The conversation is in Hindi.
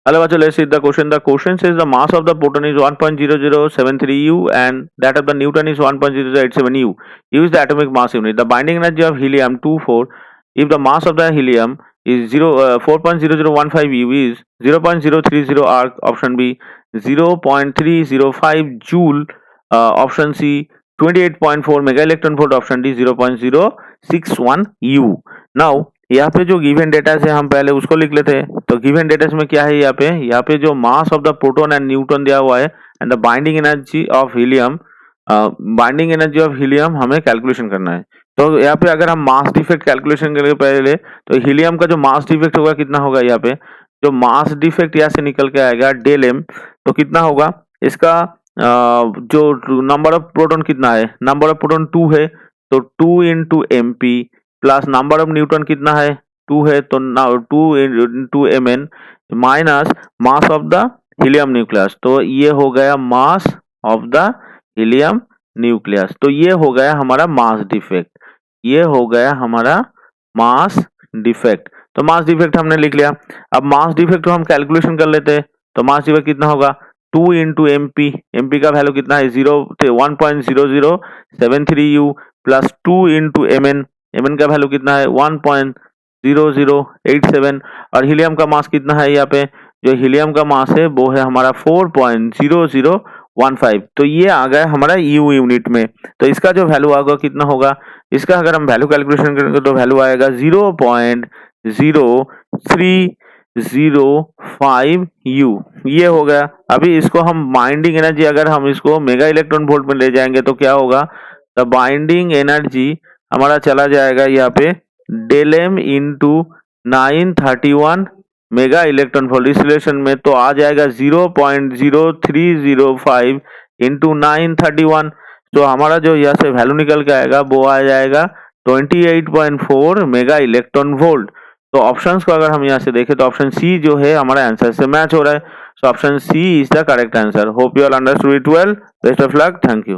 Hello, Vachu, let's see the question. The question says the mass of the proton is 1.0073 U and that of the neutron is 1.0087 U. U is the atomic mass unit. The binding energy of helium 24. If the mass of the helium is 4.0015 U is 0.030 arc, option B 0.305 joule, option C 28.4 mega electron volt, option D 0.061 U. Now यहाँ पे जो गिवन डेटा है हम पहले उसको लिख लेते हैं। तो गिवन डेटा में क्या है, यहाँ पे जो मास of the proton and neutron दिया हुआ है and the binding energy of helium हमें कैलकुलेशन करना है। तो यहाँ पे अगर हम मास डिफेक्ट कैलकुलेशन करेंगे पहले, तो हीलियम का जो मास डिफेक्ट होगा कितना होगा, यहाँ पे जो मास डिफेक्ट यहाँ से निकल के आएगा डेल एम, तो कितना होगा इसका जो नंबर ऑफ प्रोटॉन कितना है, नंबर ऑफ प्रोटॉन 2 है, तो 2 into M P plus number of neutron कितना है 2 है, तो 2 into M N minus mass of the helium nucleus, तो ये हो गया mass of the helium nucleus. तो ये हो गया हमारा मास डिफेक्ट, ये हो गया हमारा मास डिफेक्ट। तो मास डिफेक्ट हमने लिख लिया। अब मास डिफेक्ट हम कैलकुलेशन कर लेते हैं। तो मास डिफेक्ट कितना होगा 2 इंटू एम पी का वैल्यू कितना है 1.0073 u plus 2 into M N का वैल्यू कितना है 1.0087 और हीलियम का मास कितना है, यहाँ पे जो हीलियम का मास है वो है हमारा 4.0015। तो ये आ गया हमारा यू यूनिट में। तो इसका जो वैल्यू आएगा कितना होगा, इसका अगर हम वैल्यू कैलकुलेशन करेंगे तो वैल्यू आएगा 0.0305 यू, ये हो गया। अभी इसको हम बाइंडिंग एनर्जी अगर हम इसको मेगा इलेक्ट्रॉन वोल्ट में ले जाएंगे तो क्या होगा, द बाइंडिंग एनर्जी हमारा चला जाएगा यहाँ पे del M into 931 mega electron volt इस रिलेशन में, तो आ जाएगा 0.0305 इंटू 931। तो हमारा जो यहाँ से वैल्यू निकल के आएगा वो आ जाएगा 28.4 मेगा इलेक्ट्रॉन वोल्ट। तो ऑप्शंस को अगर हम यहाँ से देखें तो ऑप्शन सी जो है हमारा आंसर से मैच हो रहा है। So option C is the correct answer. Hope you all understood it well. Best of luck, thank you.